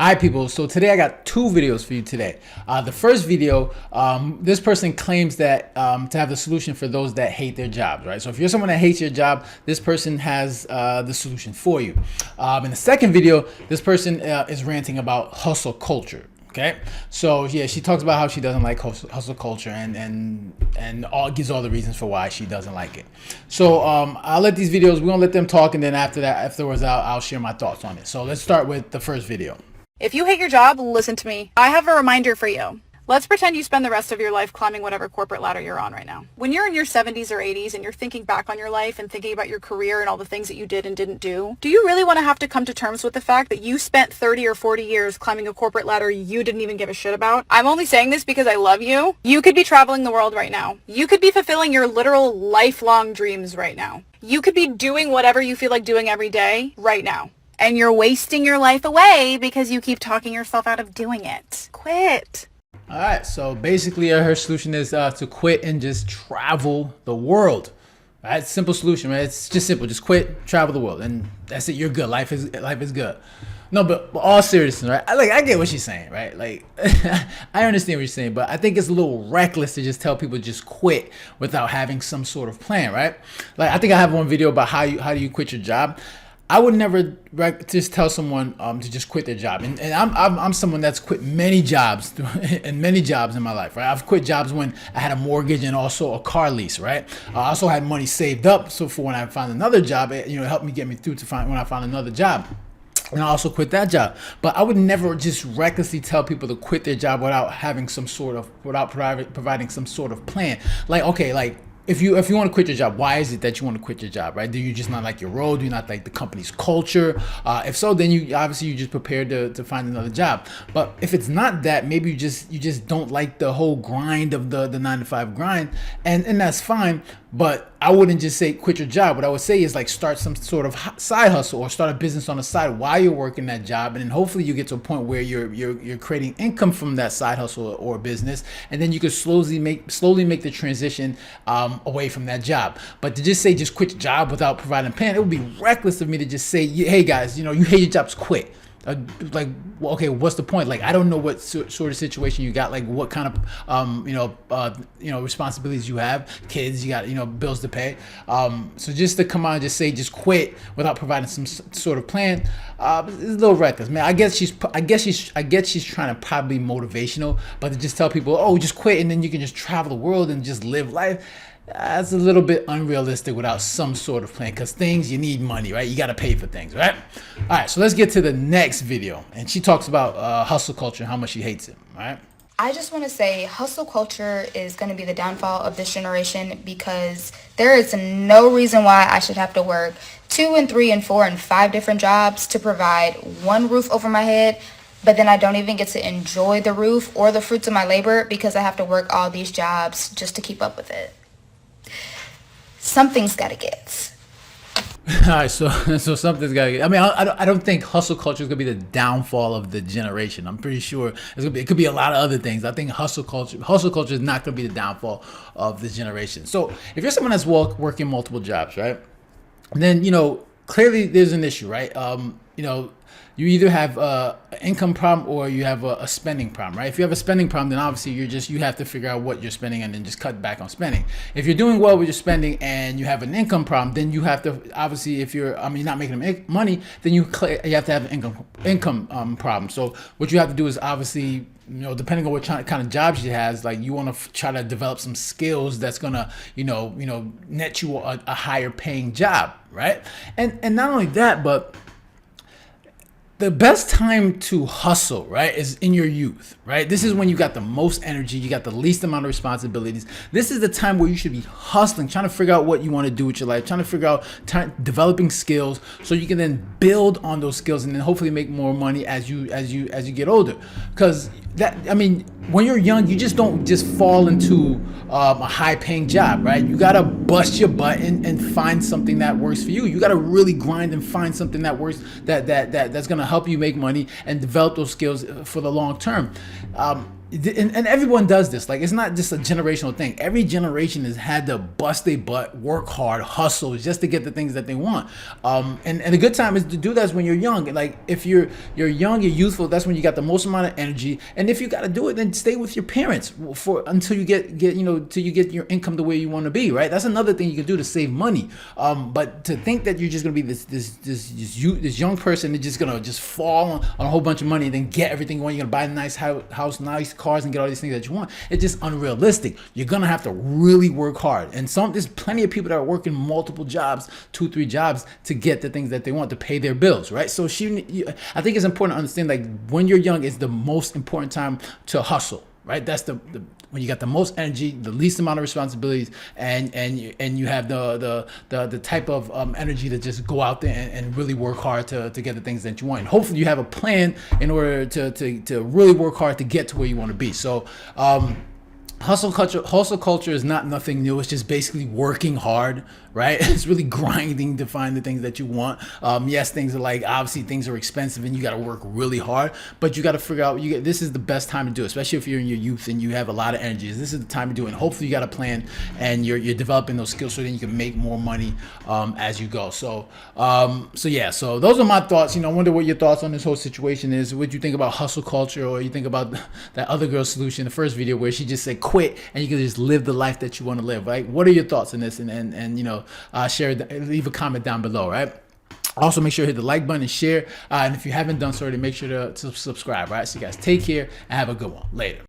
Alright people, so today I got two videos for you today. The first video, this person claims that to have the solution for those that hate their jobs, right? So if you're someone that hates your job, this person has the solution for you. In the second video, this person is ranting about hustle culture. Okay, so yeah, she talks about how she doesn't like hustle culture and gives all the reasons for why she doesn't like it. So I'll let these videos, we're gonna let them talk, and then afterwards I'll share my thoughts on it. So let's start with the first video. If you hate your job, listen to me. I have a reminder for you. Let's pretend you spend the rest of your life climbing whatever corporate ladder you're on right now. When you're in your 70s or 80s and you're thinking back on your life and thinking about your career and all the things that you did and didn't do you really want to have to come to terms with the fact that you spent 30 or 40 years climbing a corporate ladder you didn't even give a shit about? I'm only saying this because I love you. You could be traveling the world right now. You could be fulfilling your literal lifelong dreams right now. You could be doing whatever you feel like doing every day right now. And you're wasting your life away because you keep talking yourself out of doing it. Quit. All right, so basically her solution is to quit and just travel the world. Right, simple solution, right? It's just simple. Just quit, travel the world, and that's it. You're good. Life is good. No, but all seriousness, right? I get what she's saying, right? Like, I understand what you're saying, but I think it's a little reckless to just tell people just quit without having some sort of plan, right? Like, I think I have one video about how do you quit your job. I would never just tell someone to just quit their job, and I'm someone that's quit many jobs and many jobs in my life, right? I've quit jobs when I had a mortgage and also a car lease, right? I also had money saved up, so for when I found another job, it helped me get me through to find when I found another job. And I also quit that job. But I would never just recklessly tell people to quit their job without having providing some sort of plan. Like, okay, like, if you want to quit your job, why is it that you want to quit your job, right? Do you just not like your role? Do you not like the company's culture? If so, then you just prepared to find another job. But if it's not that, maybe you just don't like the whole grind of the 9-to-5 grind, and that's fine. But I wouldn't just say quit your job. What I would say is like start some sort of side hustle or start a business on the side while you're working that job, and then hopefully you get to a point where you're creating income from that side hustle or business, and then you could slowly make the transition away from that job. But to just say just quit your job without providing a plan, it would be reckless of me to just say, hey guys, you hate your jobs, quit. Like, well, okay, what's the point? Like, I don't know what sort of situation you got, like what kind of responsibilities you have, kids, you got bills to pay. So just to come out and just say just quit without providing some sort of plan, is a little reckless, man. I guess she's trying to probably motivational, but to just tell people, oh, just quit and then you can just travel the world and just live life. That's a little bit unrealistic without some sort of plan, because you need money, right? You got to pay for things, right? All right, so let's get to the next video. And she talks about hustle culture and how much she hates it, all right? I just want to say hustle culture is going to be the downfall of this generation, because there is no reason why I should have to work 2 and 3 and 4 and 5 different jobs to provide one roof over my head, but then I don't even get to enjoy the roof or the fruits of my labor because I have to work all these jobs just to keep up with it. Something's got to get. All right, so something's got to get. I mean, I don't think hustle culture is going to be the downfall of the generation. I'm pretty sure it could be a lot of other things. I think hustle culture is not going to be the downfall of this generation. So if you're someone that's working multiple jobs, right, then, clearly there's an issue, right? You either have an income problem or you have a spending problem, right? If you have a spending problem, then obviously you have to figure out what you're spending and then just cut back on spending. If you're doing well with your spending and you have an income problem, then you have to obviously, if you're not making money, then you have to have an income problem. So what you have to do is obviously, depending on what kind of jobs you have, like you want to try to develop some skills that's gonna, net you a higher paying job, right? And not only that, but the best time to hustle, right, is in your youth, right? This is when you got the most energy, you got the least amount of responsibilities. This is the time where you should be hustling, trying to figure out what you want to do with your life, trying to figure out developing skills so you can then build on those skills and then hopefully make more money as you get older. Because when you're young, you just don't just fall into a high-paying job, right? You gotta bust your butt and find something that works for you. You gotta really grind and find something that works, that's gonna help you make money and develop those skills for the long term. and everyone does this. Like, it's not just a generational thing. Every generation has had to bust their butt, work hard, hustle just to get the things that they want. And a good time is to do that when you're young. Like, if you're young, you're youthful, that's when you got the most amount of energy. And if you got to do it, then stay with your parents for until you get till you get your income the way you want to be. Right. That's another thing you can do to save money. But to think that you're just gonna be this young person that's just gonna just fall on a whole bunch of money and then get everything going, you're gonna buy a nice house, nice cars, and get all these things that you want, it's just unrealistic. You're gonna have to really work hard, and there's plenty of people that are working multiple jobs, 2-3 jobs, to get the things that they want to pay their bills, right? So I think it's important to understand, like, when you're young is the most important time to hustle, right? That's the when you got the most energy, the least amount of responsibilities, and you have the type of energy to just go out there and really work hard to get the things that you want. And hopefully you have a plan in order to really work hard to get to where you want to be. So hustle culture is not nothing new. It's just basically working hard, right? It's really grinding to find the things that you want. Yes, things are like, obviously things are expensive and you got to work really hard, but you got to figure out, this is the best time to do it, especially if you're in your youth and you have a lot of energy. This is the time to do it. And hopefully you got a plan and you're developing those skills so then you can make more money as you go. So those are my thoughts. I wonder what your thoughts on this whole situation is. What you think about hustle culture, or you think about that other girl's solution in the first video where she just said quit and you can just live the life that you want to live, right? What are your thoughts on this? And share, leave a comment down below, right? Also, make sure to hit the like button and share. And if you haven't done so already, make sure to subscribe, right? So you guys take care and have a good one. Later.